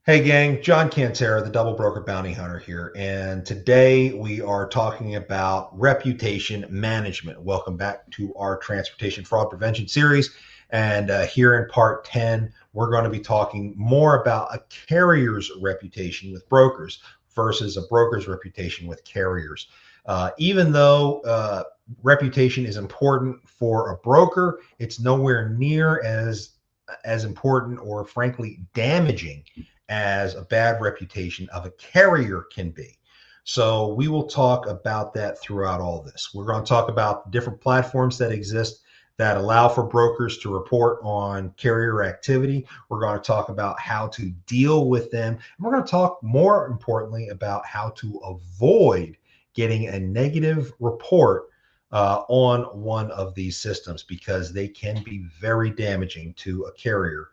Hey gang, John Cantera, the Double Broker Bounty Hunter here, and today we are talking about reputation management. Welcome back to our Transportation Fraud Prevention series, and here in part 10, we're going to be talking more about a carrier's reputation with brokers versus a broker's reputation with carriers. Even though reputation is important for a broker, it's nowhere near as important or frankly damaging as a bad reputation of a carrier can be. So we will talk about that throughout all this. We're going to talk about different platforms that exist that allow for brokers to report on carrier activity. We're going to talk about how to deal with them. And we're going to talk more importantly about how to avoid getting a negative report on one of these systems because they can be very damaging to a carrier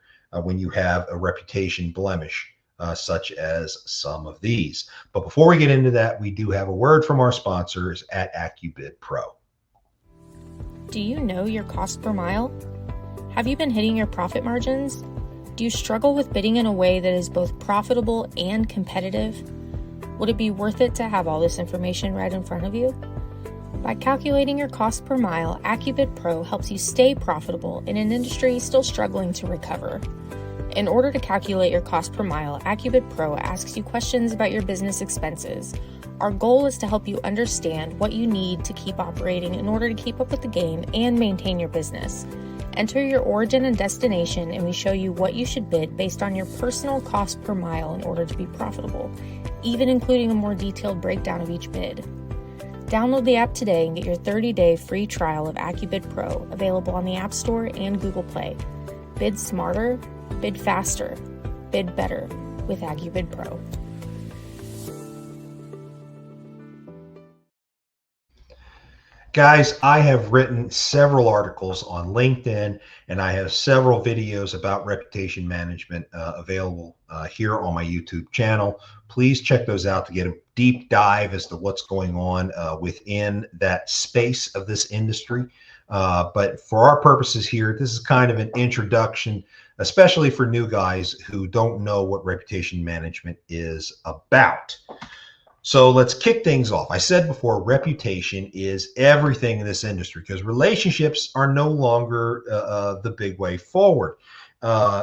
when you have a reputation blemish, such as some of these. But before we get into that, we do have a word from our sponsors at AccuBid Pro. Do you know your cost per mile? Have you been hitting your profit margins? Do you struggle with bidding in a way that is both profitable and competitive? Would it be worth it to have all this information right in front of you? By calculating your cost per mile, AccuBid Pro helps you stay profitable in an industry still struggling to recover. In order to calculate your cost per mile, AccuBid Pro asks you questions about your business expenses. Our goal is to help you understand what you need to keep operating in order to keep up with the game and maintain your business. Enter your origin and destination, and we show you what you should bid based on your personal cost per mile in order to be profitable, even including a more detailed breakdown of each bid. Download the app today and get your 30-day free trial of AccuBid Pro, available on the App Store and Google Play. Bid smarter, bid faster, bid better with AccuBid Pro. Guys, I have written several articles on LinkedIn and I have several videos about reputation management available here on my YouTube channel. Please check those out to get a deep dive as to what's going on within that space of this industry. But for our purposes here, this is kind of an introduction, especially for new guys who don't know what reputation management is about. So let's kick things off. I said before, reputation is everything in this industry because relationships are no longer the big way forward.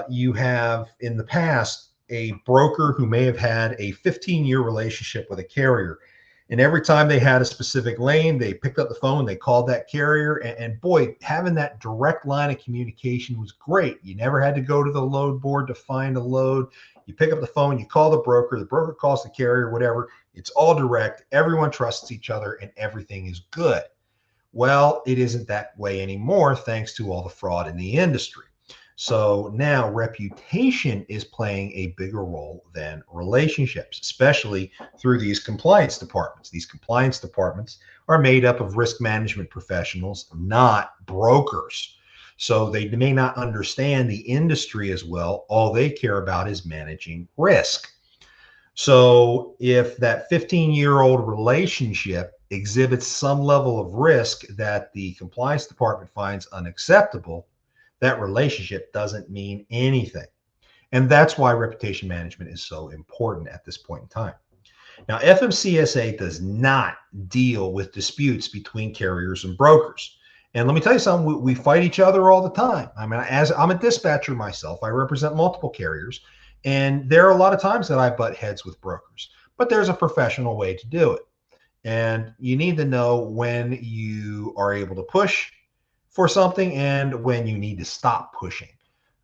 You have in the past a broker who may have had a 15-year relationship with a carrier. And every time they had a specific lane, they picked up the phone, they called that carrier. And boy, having that direct line of communication was great. You never had to go to the load board to find a load. You pick up the phone, you call the broker calls the carrier, whatever. It's all direct. Everyone trusts each other and everything is good. Well, it isn't that way anymore thanks to all the fraud in the industry. So now reputation is playing a bigger role than relationships, especially through these compliance departments. These compliance departments are made up of risk management professionals, not brokers. So they may not understand the industry as well. All they care about is managing risk. So if that 15-year-old relationship exhibits some level of risk that the compliance department finds unacceptable, that relationship doesn't mean anything. And that's why reputation management is so important at this point in time. Now, FMCSA does not deal with disputes between carriers and brokers. And let me tell you something, we fight each other all the time. I mean, as I'm a dispatcher myself, I represent multiple carriers. And there are a lot of times that I butt heads with brokers, but there's a professional way to do it. And you need to know when you are able to push for something and when you need to stop pushing.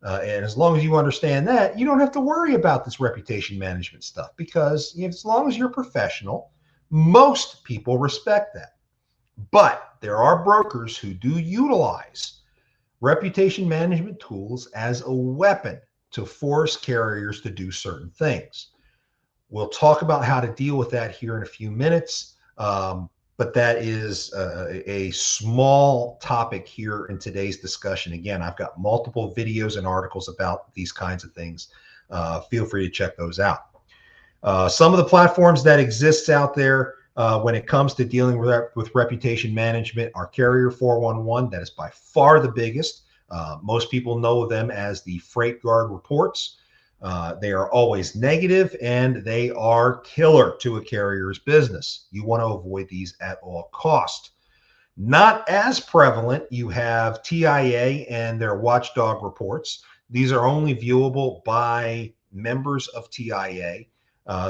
And as long as you understand that, you don't have to worry about this reputation management stuff because as long as you're professional, most people respect that. But there are brokers who do utilize reputation management tools as a weapon to force carriers to do certain things. We'll talk about how to deal with that here in a few minutes, but that is a small topic here in today's discussion. Again, I've got multiple videos and articles about these kinds of things. Feel free to check those out. Some of the platforms that exist out there when it comes to dealing with reputation management are Carrier 411. That is by far the biggest. Most people know them as the Freight Guard reports. They are always negative, and they are killer to a carrier's business. You want to avoid these at all cost. Not as prevalent, you have TIA and their watchdog reports. These are only viewable by members of TIA,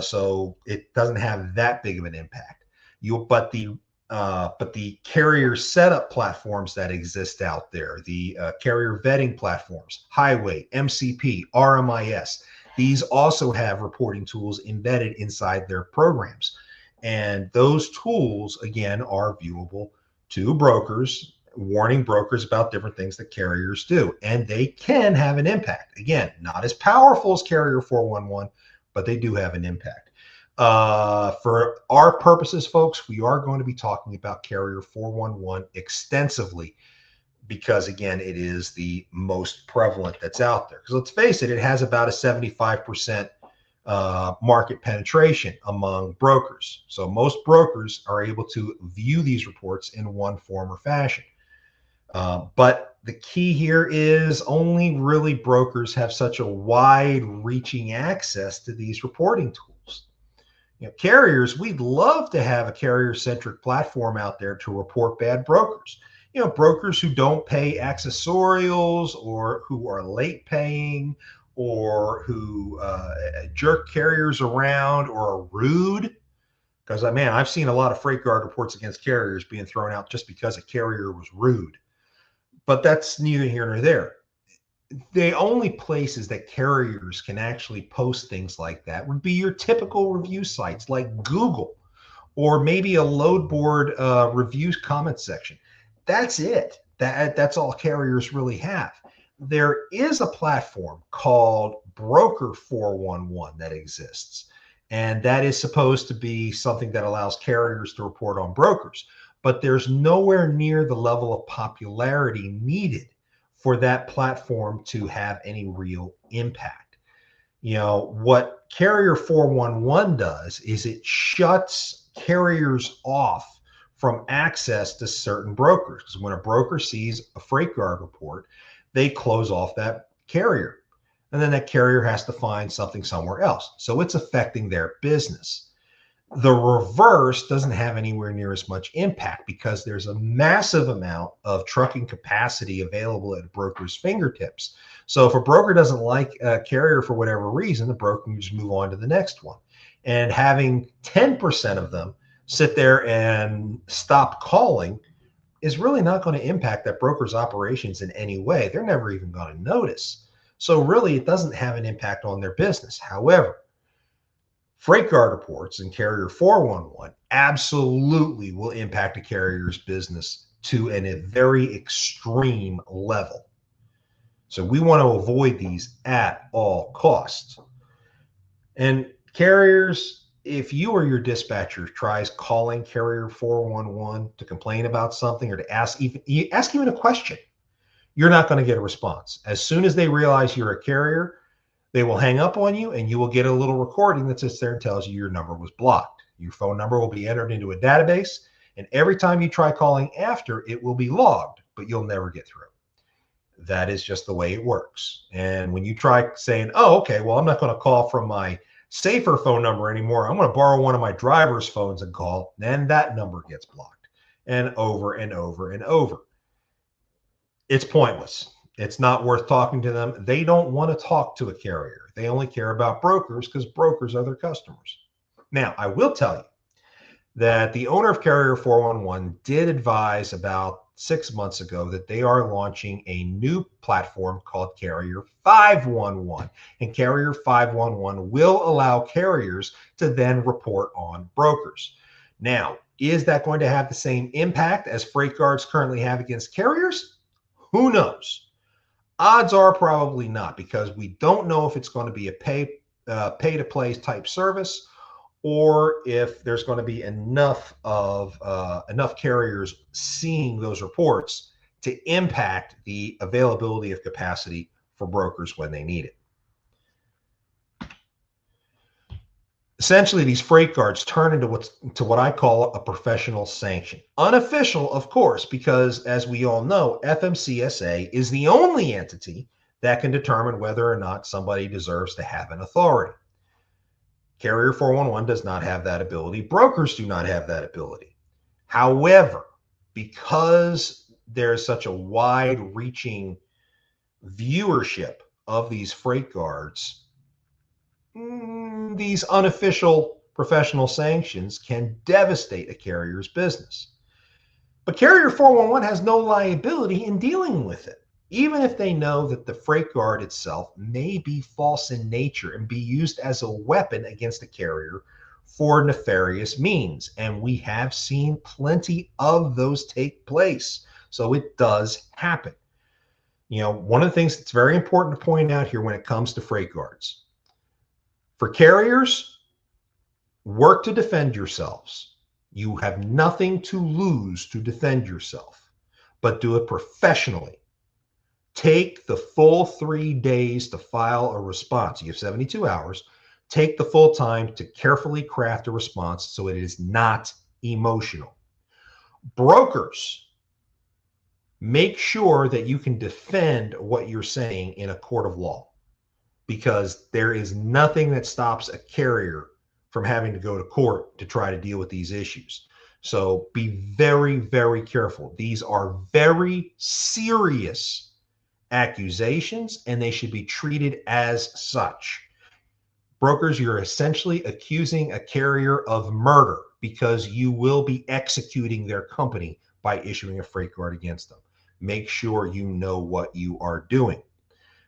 so it doesn't have that big of an impact. But the carrier setup platforms that exist out there, the carrier vetting platforms, Highway, MCP, RMIS, these also have reporting tools embedded inside their programs. And those tools, again, are viewable to brokers, warning brokers about different things that carriers do. And they can have an impact. Again, not as powerful as Carrier 411, but they do have an impact. For our purposes, folks, we are going to be talking about Carrier 411 extensively because, again, it is the most prevalent that's out there. Because let's face it, it has about a 75% market penetration among brokers. So most brokers are able to view these reports in one form or fashion. But the key here is only really brokers have such a wide-reaching access to these reporting tools. Carriers, we'd love to have a carrier-centric platform out there to report bad brokers. Brokers who don't pay accessorials or who are late paying or who jerk carriers around or are rude. Because, man, I've seen a lot of freight guard reports against carriers being thrown out just because a carrier was rude. But that's neither here nor there. The only places that carriers can actually post things like that would be your typical review sites like Google or maybe a load board reviews comment section. That's it. That's all carriers really have. There is a platform called Broker 411 that exists, and that is supposed to be something that allows carriers to report on brokers, but there's nowhere near the level of popularity needed for that platform to have any real impact. What Carrier 411 does is it shuts carriers off from access to certain brokers. Because when a broker sees a freight guard report, they close off that carrier. And then that carrier has to find something somewhere else. So it's affecting their business. The reverse doesn't have anywhere near as much impact because there's a massive amount of trucking capacity available at a broker's fingertips. So if a broker doesn't like a carrier for whatever reason, the broker can just move on to the next one. And having 10% of them sit there and stop calling is really not going to impact that broker's operations in any way. They're never even going to notice. So really, it doesn't have an impact on their business. However, freight guard reports and Carrier 411 absolutely will impact a carrier's business to a very extreme level. So we want to avoid these at all costs. And carriers, if you or your dispatcher tries calling Carrier 411 to complain about something or to ask even a question, you're not going to get a response. As soon as they realize you're a carrier, they will hang up on you and you will get a little recording that sits there and tells you your number was blocked. Your phone number will be entered into a database, and every time you try calling after, it will be logged, but you'll never get through. That is just the way it works. And when you try saying, oh, okay, well, I'm not going to call from my safer phone number anymore, I'm going to borrow one of my driver's phones and call, then that number gets blocked. And over and over and over. It's pointless. It's not worth talking to them. They don't want to talk to a carrier. They only care about brokers because brokers are their customers. Now, I will tell you that the owner of Carrier 411 did advise about 6 months ago that they are launching a new platform called Carrier 511. And Carrier 511 will allow carriers to then report on brokers. Now, is that going to have the same impact as freight guards currently have against carriers? Who knows? Odds are probably not, because we don't know if it's going to be a pay-to-play type service, or if there's going to be enough carriers seeing those reports to impact the availability of capacity for brokers when they need it. Essentially, these freight guards turn into what I call a professional sanction. Unofficial, of course, because as we all know, FMCSA is the only entity that can determine whether or not somebody deserves to have an authority. Carrier 411 does not have that ability. Brokers do not have that ability. However, because there's such a wide-reaching viewership of these freight guards, these unofficial professional sanctions can devastate a carrier's business. But Carrier 411 has no liability in dealing with it, even if they know that the freight guard itself may be false in nature and be used as a weapon against a carrier for nefarious means. And we have seen plenty of those take place. So it does happen. One of the things that's very important to point out here when it comes to freight guards, for carriers, work to defend yourselves. You have nothing to lose to defend yourself, but do it professionally. Take the full 3 days to file a response. You have 72 hours. Take the full time to carefully craft a response so it is not emotional. Brokers, make sure that you can defend what you're saying in a court of law, because there is nothing that stops a carrier from having to go to court to try to deal with these issues. So be very, very careful. These are very serious accusations, and they should be treated as such. Brokers, you're essentially accusing a carrier of murder because you will be executing their company by issuing a freight guard against them. Make sure you know what you are doing.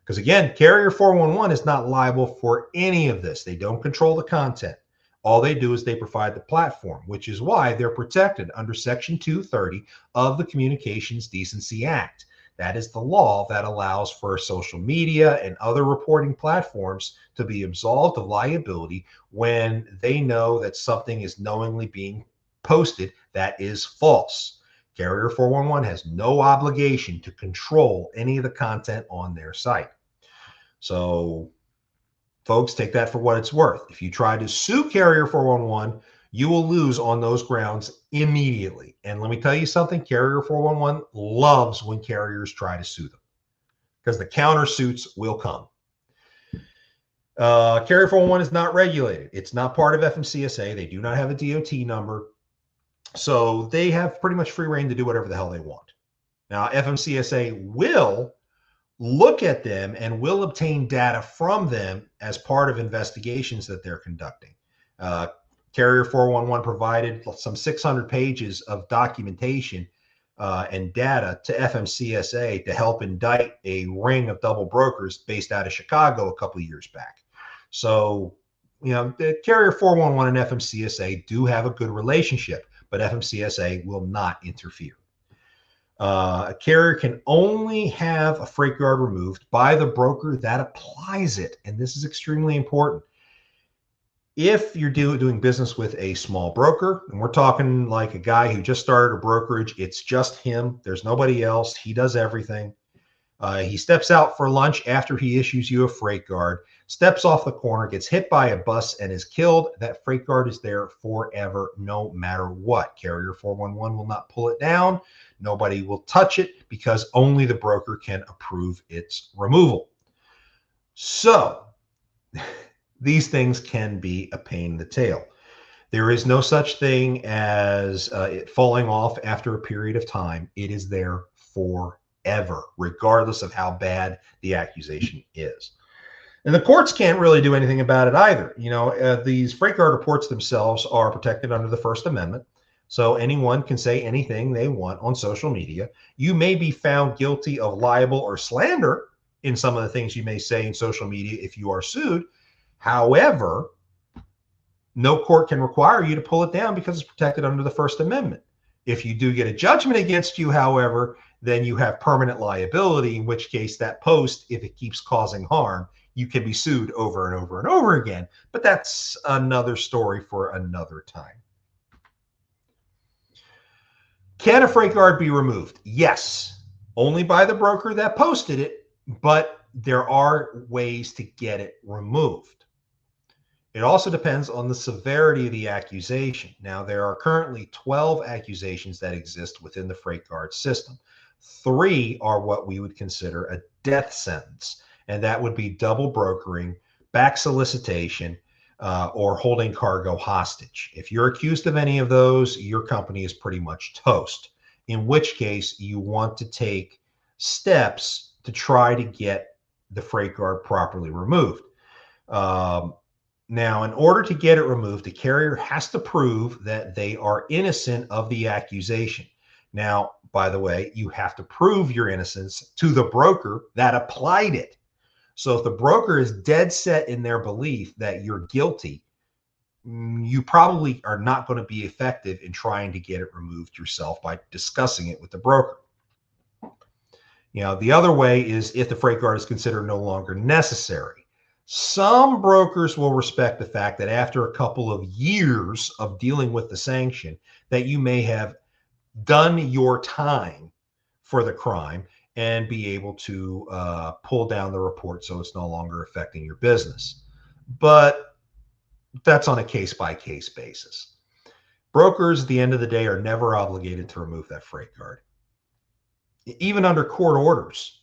Because again, Carrier 411 is not liable for any of this. They don't control the content. All they do is they provide the platform, which is why they're protected under Section 230 of the Communications Decency Act. That is the law that allows for social media and other reporting platforms to be absolved of liability when they know that something is knowingly being posted that is false. Carrier 411 has no obligation to control any of the content on their site. So, folks, take that for what it's worth. If you try to sue Carrier 411, you will lose on those grounds immediately. And let me tell you something, Carrier 411 loves when carriers try to sue them, because the countersuits will come. Carrier 411 is not regulated. It's not part of FMCSA. They do not have a DOT number. So they have pretty much free reign to do whatever the hell they want. Now, FMCSA will look at them and will obtain data from them as part of investigations that they're conducting. Carrier 411 provided some 600 pages of documentation and data to FMCSA to help indict a ring of double brokers based out of Chicago a couple of years back. So, the Carrier 411 and FMCSA do have a good relationship, but FMCSA will not interfere. A carrier can only have a freight guard removed by the broker that applies it. And this is extremely important. If you're doing business with a small broker, and we're talking like a guy who just started a brokerage, it's just him, there's nobody else, he does everything. He steps out for lunch after he issues you a freight guard, steps off the corner, gets hit by a bus, and is killed. That freight guard is there forever, no matter what. Carrier 411 will not pull it down. Nobody will touch it because only the broker can approve its removal. So these things can be a pain in the tail. There is no such thing as it falling off after a period of time. It is there forever, regardless of how bad the accusation is. And the courts can't really do anything about it either. These freight guard reports themselves are protected under the First Amendment. So anyone can say anything they want on social media. You may be found guilty of libel or slander in some of the things you may say in social media if you are sued. However, no court can require you to pull it down because it's protected under the First Amendment. If you do get a judgment against you, however, then you have permanent liability, in which case that post, if it keeps causing harm, you can be sued over and over and over again. But that's another story for another time. Can a freight guard be removed? Yes, only by the broker that posted it, but there are ways to get it removed. It also depends on the severity of the accusation. Now, there are currently 12 accusations that exist within the freight guard system. 3 are what we would consider a death sentence. and that would be double brokering, back solicitation, or holding cargo hostage. If you're accused of any of those, your company is pretty much toast, in which case you want to take steps to try to get the freight guard properly removed. Now, in order to get it removed, the carrier has to prove that they are innocent of the accusation. Now, by the way, you have to prove your innocence to the broker that applied it. So if the broker is dead set in their belief that you're guilty, you probably are not going to be effective in trying to get it removed yourself by discussing it with the broker. The other way is if the freight guard is considered no longer necessary. Some brokers will respect the fact that after a couple of years of dealing with the sanction, that you may have done your time for the crime and be able to pull down the report so it's no longer affecting your business. But that's on a case-by-case basis. Brokers, at the end of the day, are never obligated to remove that freight guard. Even under court orders,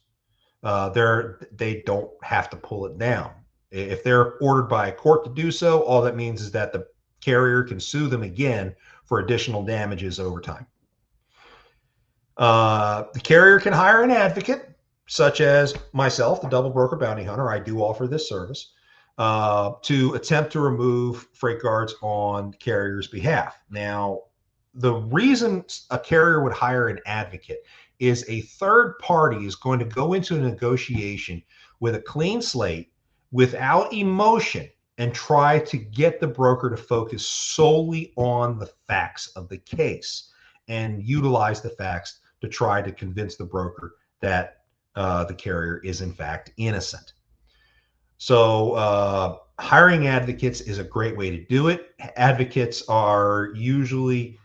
they don't have to pull it down. If they're ordered by a court to do so, all that means is that the carrier can sue them again for additional damages over time. The carrier can hire an advocate, such as myself, the double broker bounty hunter. I do offer this service to attempt to remove freight guards on the carrier's behalf. Now, the reason a carrier would hire an advocate is a third party is going to go into a negotiation with a clean slate without emotion and try to get the broker to focus solely on the facts of the case and utilize the facts to try to convince the broker that the carrier is in fact innocent. So hiring advocates is a great way to do it. Advocates are usually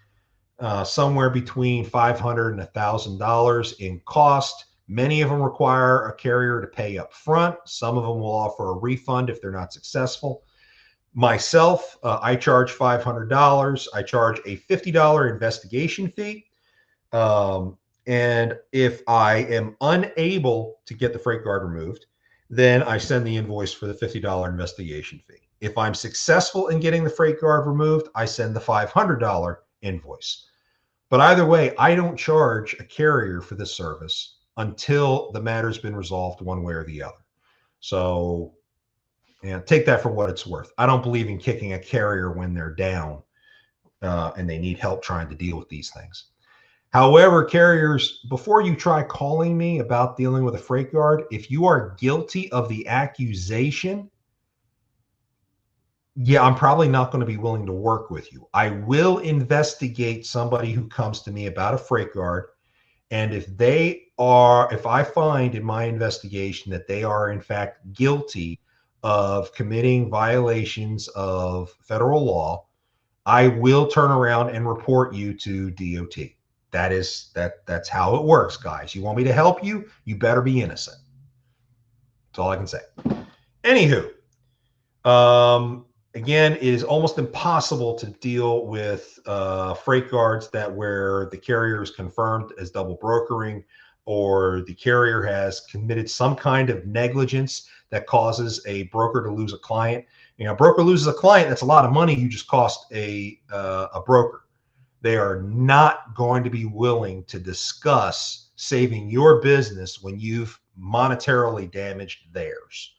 somewhere between $500 and $1,000 in cost. Many of them require a carrier to pay up front. Some of them will offer a refund if they're not successful. Myself, I charge $500. I charge a $50 investigation fee. And if I am unable to get the freight guard removed, then I send the invoice for the $50 investigation fee. If I'm successful in getting the freight guard removed, I send the $500 invoice. But either way, I don't charge a carrier for this service until the matter's been resolved one way or the other. So take that for what it's worth. I don't believe in kicking a carrier when they're down and they need help trying to deal with these things. However, carriers, before you try calling me about dealing with a freight guard, if you are guilty of the accusation, I'm probably not going to be willing to work with you. I will investigate somebody who comes to me about a freight guard. And if I find in my investigation that they are in fact guilty of committing violations of federal law, I will turn around and report you to DOT. That's how it works, guys. You want me to help you? You better be innocent. That's all I can say. Anywho, again, it is almost impossible to deal with freight guards where the carrier is confirmed as double brokering, or the carrier has committed some kind of negligence that causes a broker to lose a client. A broker loses a client, that's a lot of money you just cost a broker. They are not going to be willing to discuss saving your business when you've monetarily damaged theirs.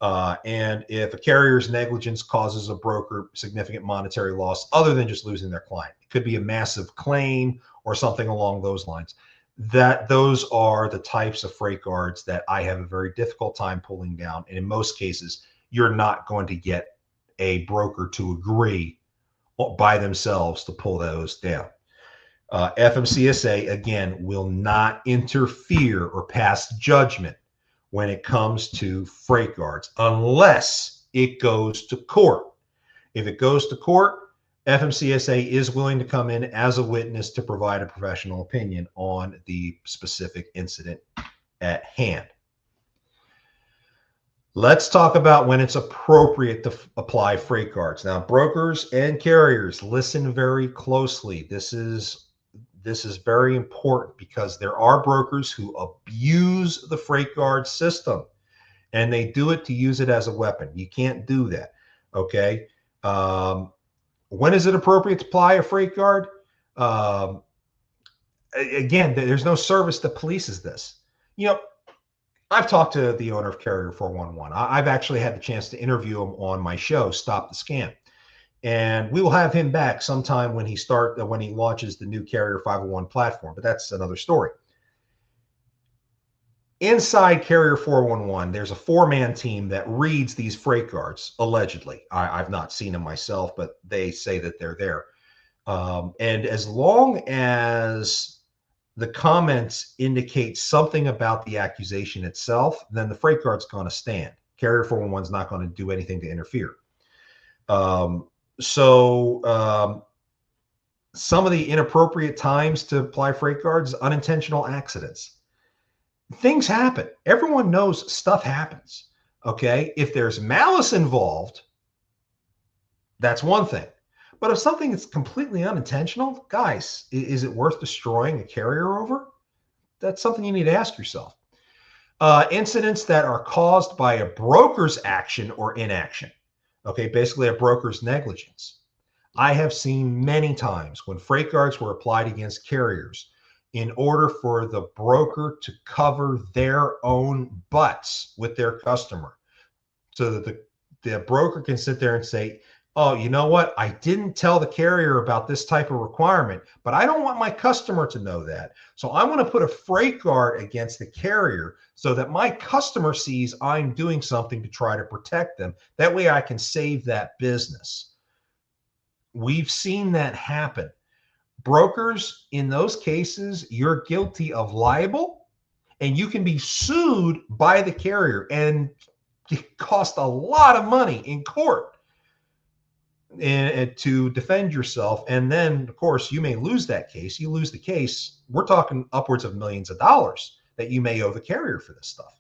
And if a carrier's negligence causes a broker significant monetary loss, other than just losing their client, it could be a massive claim or something along those lines. Those are the types of freight guards that I have a very difficult time pulling down. And in most cases, you're not going to get a broker to agree by themselves to pull those down. FMCSA, again, will not interfere or pass judgment when it comes to freight guards unless it goes to court. If it goes to court, FMCSA is willing to come in as a witness to provide a professional opinion on the specific incident at hand. Let's talk about when it's appropriate to apply freight guards. Now, brokers and carriers, listen very closely. This is very important because there are brokers who abuse the freight guard system. and they do it to use it as a weapon. You can't do that. Okay. When is it appropriate to apply a freight guard? Um, Again, there's no service that polices this. You know, I've talked to the owner of Carrier 411. I've actually had the chance to interview him on my show, Stop the Scam. And we will have him back sometime when he launches the new Carrier 501 platform, but that's another story. Inside Carrier 411, there's a 4-man team that reads these freight guards, allegedly. I've not seen them myself, but they say that they're there. And as long as the comments indicate something about the accusation itself, then the freight guard's going to stand. Carrier 411 is not going to do anything to interfere. Some of the inappropriate times to apply freight guards, unintentional accidents. Things happen. Everyone knows stuff happens. Okay. If there's malice involved, that's one thing. But if something is completely unintentional, guys, is it worth destroying a carrier over? That's something you need to ask yourself. Incidents that are caused by a broker's action or inaction. Okay, basically a broker's negligence. I have seen many times when freight guards were applied against carriers in order for the broker to cover their own butts with their customer, so that the broker can sit there and say, oh, you know what? I didn't tell the carrier about this type of requirement, but I don't want my customer to know that. So I'm going to put a freight guard against the carrier so that my customer sees I'm doing something to try to protect them. That way I can save that business. We've seen that happen. Brokers, in those cases, you're guilty of libel, and you can be sued by the carrier and cost a lot of money in court and to defend yourself. And then, of course, you may lose that case. You lose the case, we're talking upwards of millions of dollars that you may owe the carrier for this stuff.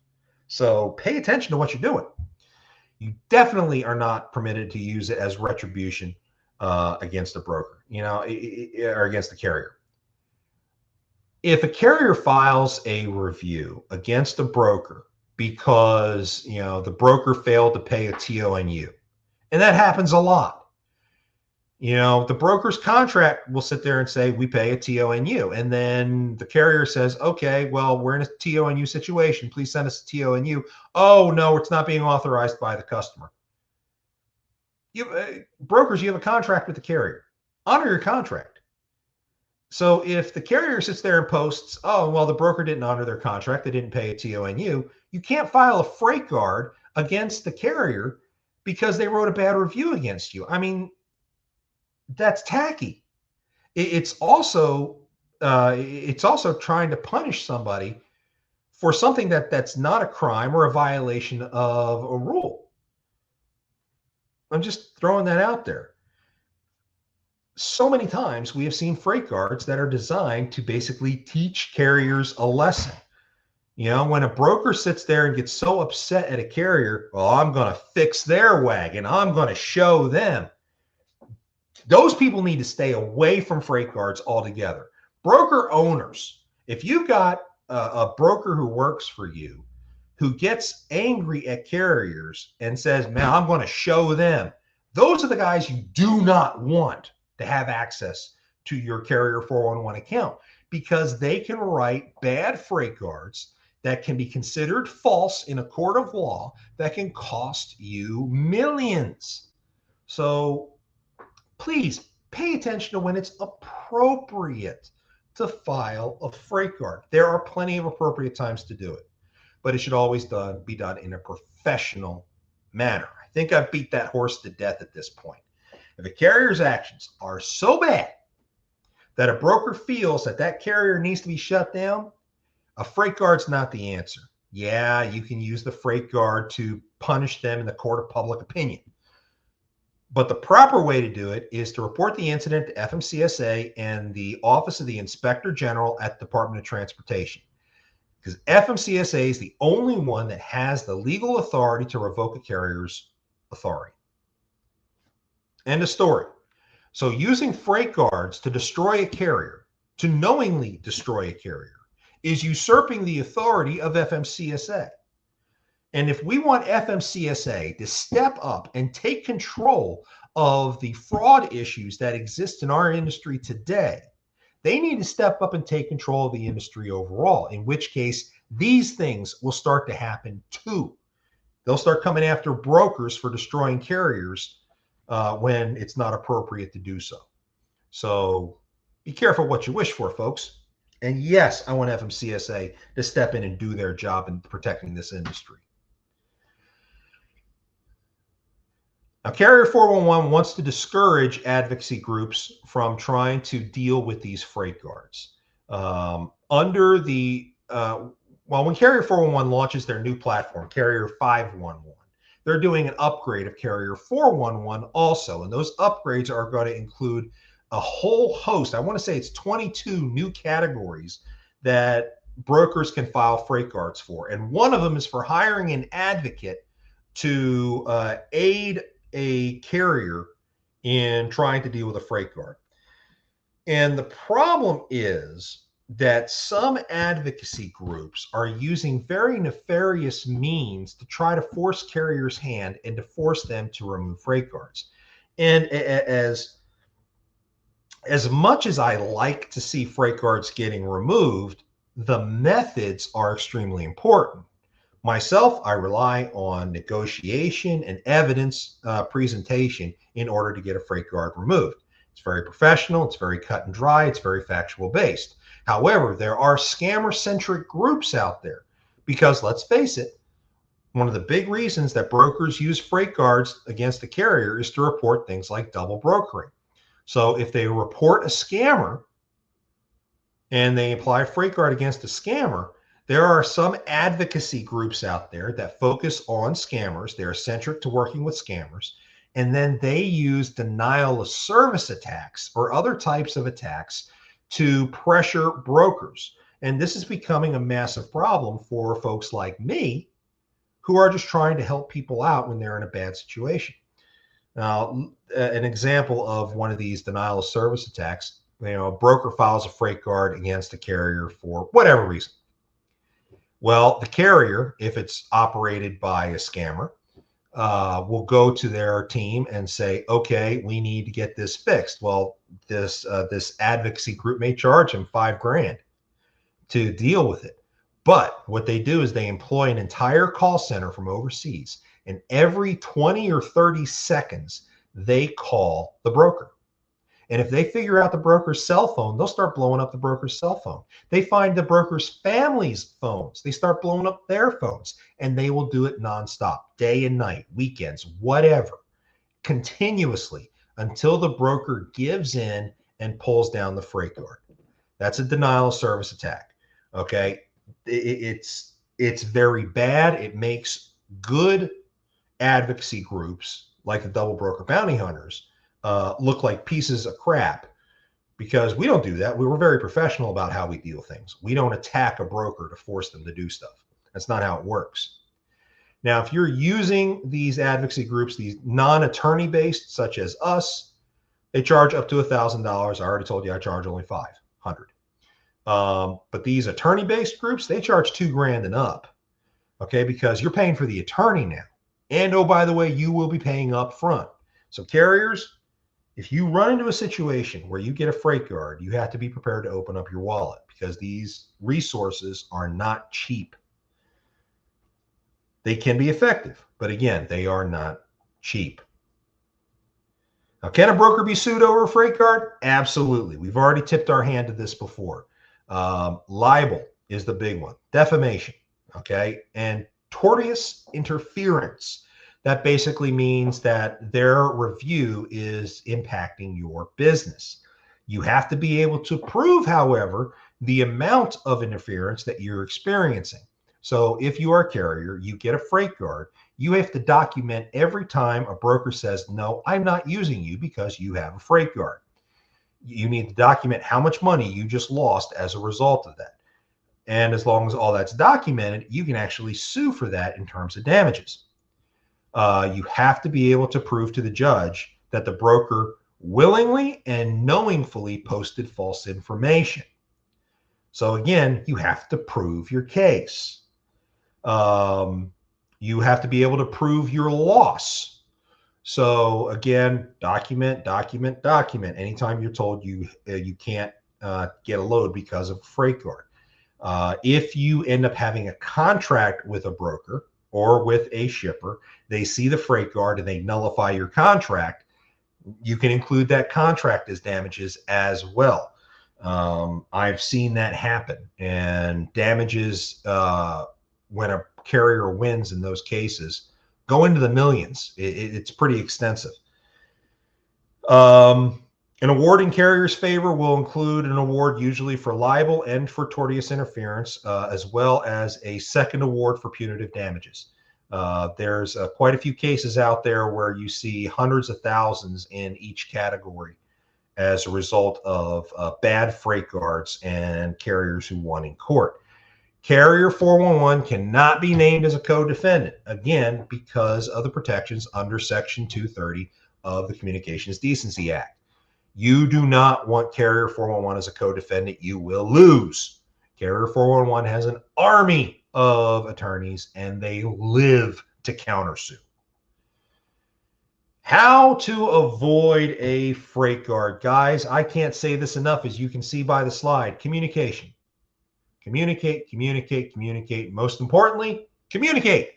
So pay attention to what you're doing. You definitely are not permitted to use it as retribution against a broker, or against the carrier. If a carrier files a review against a broker because, the broker failed to pay a TONU, and that happens a lot. The broker's contract will sit there and say, we pay a TONU. And then the carrier says, okay, well, we're in a TONU situation. Please send us a TONU. Oh, no, it's not being authorized by the customer. Brokers, you have a contract with the carrier. Honor your contract. So if the carrier sits there and posts, oh, well, the broker didn't honor their contract, they didn't pay a TONU, you can't file a freight guard against the carrier because they wrote a bad review against you. I mean, that's tacky. It's also trying to punish somebody for something that's not a crime or a violation of a rule. I'm just throwing that out there. So many times we have seen freight guards that are designed to basically teach carriers a lesson. When a broker sits there and gets so upset at a carrier, well, I'm going to fix their wagon. I'm going to show them. Those people need to stay away from freight guards altogether. Broker owners, if you've got a broker who works for you who gets angry at carriers and says, man, I'm going to show them, those are the guys you do not want to have access to your Carrier 411 account, because they can write bad freight guards that can be considered false in a court of law that can cost you millions. So please pay attention to when it's appropriate to file a freight guard. There are plenty of appropriate times to do it, but it should always be done in a professional manner. I think I've beat that horse to death at this point. If a carrier's actions are so bad that a broker feels that carrier needs to be shut down, a freight guard's not the answer. Yeah, you can use the freight guard to punish them in the court of public opinion. But the proper way to do it is to report the incident to FMCSA and the Office of the Inspector General at the Department of Transportation, because FMCSA is the only one that has the legal authority to revoke a carrier's authority. End of story. So using freight guards to destroy a carrier, to knowingly destroy a carrier, is usurping the authority of FMCSA. And if we want FMCSA to step up and take control of the fraud issues that exist in our industry today, they need to step up and take control of the industry overall, in which case these things will start to happen too. They'll start coming after brokers for destroying carriers when it's not appropriate to do so. So be careful what you wish for, folks. And yes, I want FMCSA to step in and do their job in protecting this industry. Now, Carrier 411 wants to discourage advocacy groups from trying to deal with these freight guards. When Carrier 411 launches their new platform, Carrier 511, they're doing an upgrade of Carrier 411 also. And those upgrades are going to include a whole host. I want to say it's 22 new categories that brokers can file freight guards for. And one of them is for hiring an advocate to aid a carrier in trying to deal with a freight guard. And the problem is that some advocacy groups are using very nefarious means to try to force carriers' hand and to force them to remove freight guards. And as much as I like to see freight guards getting removed, the methods are extremely important. Myself, I rely on negotiation and evidence presentation in order to get a freight guard removed. It's very professional, it's very cut and dry, it's very factual based. However, there are scammer-centric groups out there because, let's face it, one of the big reasons that brokers use freight guards against the carrier is to report things like double brokering. So if they report a scammer and they apply a freight guard against a scammer, there are some advocacy groups out there that focus on scammers. They're centric to working with scammers. And then they use denial of service attacks or other types of attacks to pressure brokers. And this is becoming a massive problem for folks like me who are just trying to help people out when they're in a bad situation. Now, an example of one of these denial of service attacks, a broker files a freight guard against a carrier for whatever reason. Well, the carrier, if it's operated by a scammer, will go to their team and say, okay, we need to get this fixed. Well, this advocacy group may charge them $5,000 to deal with it. But what they do is they employ an entire call center from overseas, and every 20 or 30 seconds, they call the broker. And if they figure out the broker's cell phone, they'll start blowing up the broker's cell phone. They find the broker's family's phones. They start blowing up their phones, and they will do it nonstop, day and night, weekends, whatever, continuously until the broker gives in and pulls down the freight guard. That's a denial of service attack. Okay. It's very bad. It makes good advocacy groups like the double broker bounty hunters look like pieces of crap, because we don't do that. We were very professional about how we deal things. We don't attack a broker to force them to do stuff. That's not how it works. Now, if you're using these advocacy groups, these non-attorney based, such as us, they charge up to $1,000. I already told you I charge only $500. But these attorney based groups, they charge $2,000 and up. Okay, because you're paying for the attorney now. And oh, by the way, you will be paying up front. So carriers, if you run into a situation where you get a freight guard, you have to be prepared to open up your wallet, because these resources are not cheap. They can be effective, but again, they are not cheap. Now, can a broker be sued over a freight guard? Absolutely. We've already tipped our hand to this before. Libel is the big one. Defamation, okay? And tortious interference. That basically means that their review is impacting your business. You have to be able to prove, however, the amount of interference that you're experiencing. So if you are a carrier, you get a freight guard, you have to document every time a broker says, no, I'm not using you because you have a freight guard. You need to document how much money you just lost as a result of that. And as long as all that's documented, you can actually sue for that in terms of damages. You have to be able to prove to the judge that the broker willingly and knowingly posted false information. So again, you have to prove your case. You You have to be able to prove your loss. So again, document, document, document. Anytime you're told you can't get a load because of a freight guard. If you end up having a contract with a broker or with a shipper, they see the freight guard and they nullify your contract, you can include that contract as damages as well. I've seen that happen, and damages when a carrier wins in those cases go into the millions. It's pretty extensive. An award in carrier's favor will include an award usually for libel and for tortious interference, as well as a second award for punitive damages. There's quite a few cases out there where you see hundreds of thousands in each category as a result of bad freight guards and carriers who won in court. Carrier 411 cannot be named as a co-defendant, again, because of the protections under Section 230 of the Communications Decency Act. You do not want Carrier 411 as a co-defendant. You will lose. Carrier 411 has an army of attorneys, and they live to countersue. How to avoid a freight guard. Guys, I can't say this enough, as you can see by the slide. Communication. Communicate, communicate, communicate. Most importantly, communicate.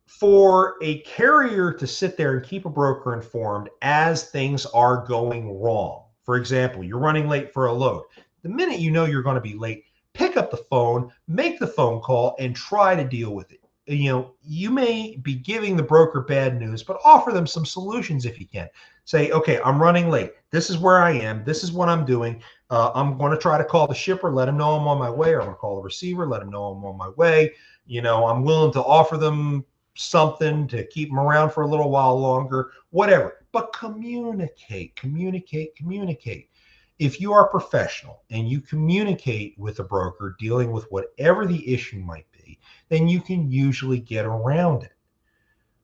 For a carrier to sit there and keep a broker informed as things are going wrong. For example, you're running late for a load. The minute you know you're going to be late, pick up the phone, make the phone call, and try to deal with it. You may be giving the broker bad news, but offer them some solutions if you can. Say, okay, I'm running late. This is where I am. This is what I'm doing. I'm going to try to call the shipper, let him know I'm on my way, or I'm going to call the receiver, let him know I'm on my way. I'm willing to offer them something to keep them around for a little while longer, whatever. But communicate, communicate, communicate. If you are professional and you communicate with a broker dealing with whatever the issue might be, then you can usually get around it.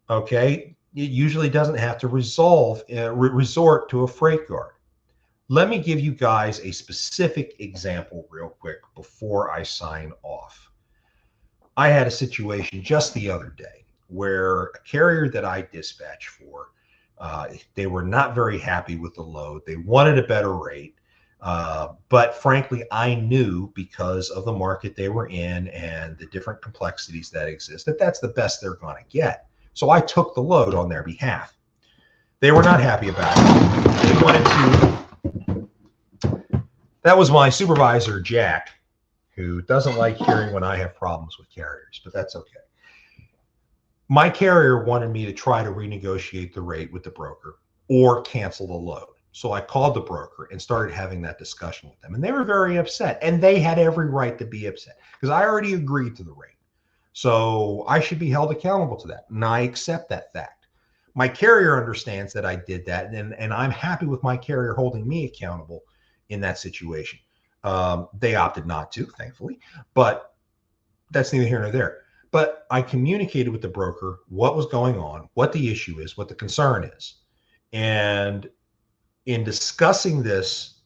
Okay? It usually doesn't have to resort to a freight guard. Let me give you guys a specific example real quick before I sign off. I had a situation just the other day where a carrier that I dispatch for, they were not very happy with the load. They wanted a better rate. But frankly, I knew, because of the market they were in and the different complexities that exist, that that's the best they're going to get. So I took the load on their behalf. They were not happy about it. They wanted to. That was my supervisor, Jack, who doesn't like hearing when I have problems with carriers, but that's okay. My carrier wanted me to try to renegotiate the rate with the broker or cancel the load. So I called the broker and started having that discussion with them. And they were very upset. And they had every right to be upset because I already agreed to the rate. So I should be held accountable to that. And I accept that fact. My carrier understands that I did that. And I'm happy with my carrier holding me accountable in that situation. They opted not to, thankfully. But that's neither here nor there. But I communicated with the broker what was going on, what the issue is, what the concern is. And in discussing this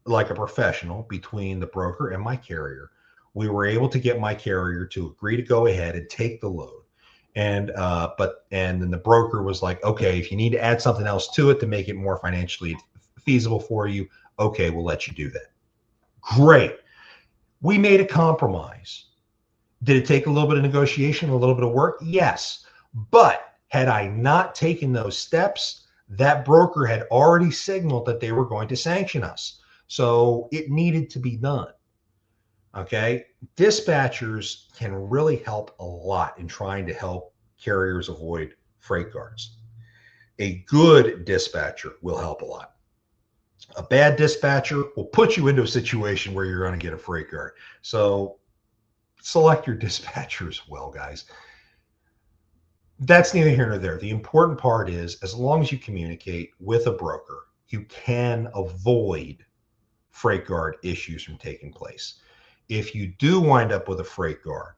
like a professional between the broker and my carrier, we were able to get my carrier to agree to go ahead and take the load. And then the broker was like, okay, if you need to add something else to it to make it more financially feasible for you, okay, we'll let you do that. Great. We made a compromise. Did it take a little bit of negotiation, a little bit of work? Yes. But had I not taken those steps, that broker had already signaled that they were going to sanction us. So it needed to be done. Okay. Dispatchers can really help a lot in trying to help carriers avoid freight guards. A good dispatcher will help a lot. A bad dispatcher will put you into a situation where you're going to get a freight guard. So select your dispatchers well, guys. That's neither here nor there. The important part is, as long as you communicate with a broker, you can avoid freight guard issues from taking place. If you do wind up with a freight guard,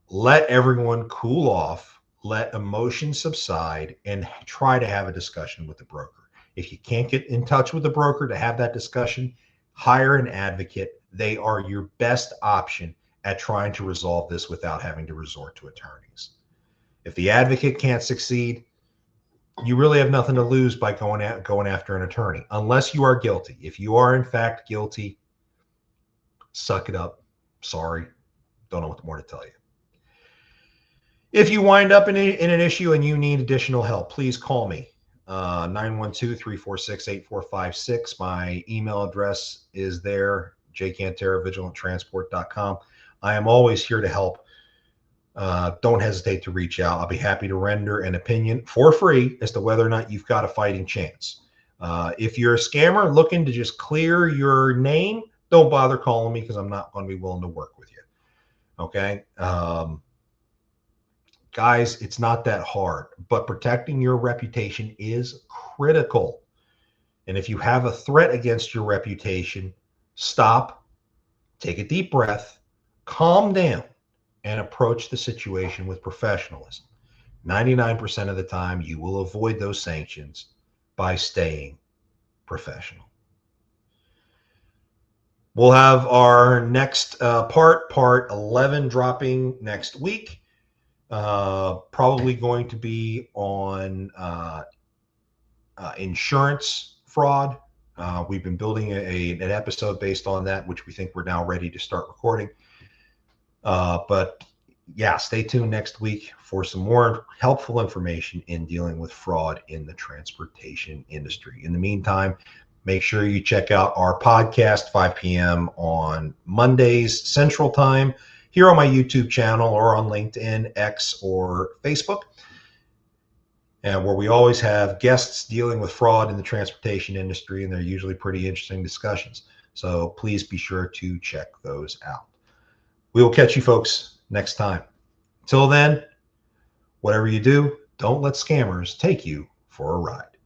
let everyone cool off, let emotions subside, and try to have a discussion with the broker. If you can't get in touch with the broker to have that discussion, hire an advocate. They are your best option at trying to resolve this without having to resort to attorneys. If the advocate can't succeed, you really have nothing to lose by going after an attorney, unless you are guilty. If you are in fact guilty, suck it up. Sorry, don't know what more to tell you. If you wind up in an issue and you need additional help, please call me. 912-346-8456. My email address is there, jcantera@vigilanttransport.com. I am always here to help. Don't hesitate to reach out. I'll be happy to render an opinion for free as to whether or not you've got a fighting chance. If you're a scammer looking to just clear your name, don't bother calling me because I'm not going to be willing to work with you. Okay? Guys, it's not that hard, but protecting your reputation is critical. And if you have a threat against your reputation, stop, take a deep breath, calm down, and approach the situation with professionalism. 99% of the time, you will avoid those sanctions by staying professional. We'll have our next part 11, dropping next week. Probably going to be on insurance fraud. We've been building an episode based on that, which we think we're now ready to start recording. But yeah, stay tuned next week for some more helpful information in dealing with fraud in the transportation industry. In the meantime, make sure you check out our podcast, 5 p.m. on Mondays Central Time, here on my YouTube channel or on LinkedIn, X, or Facebook, and where we always have guests dealing with fraud in the transportation industry, and they're usually pretty interesting discussions. So please be sure to check those out. We will catch you folks next time. Until then, whatever you do, don't let scammers take you for a ride.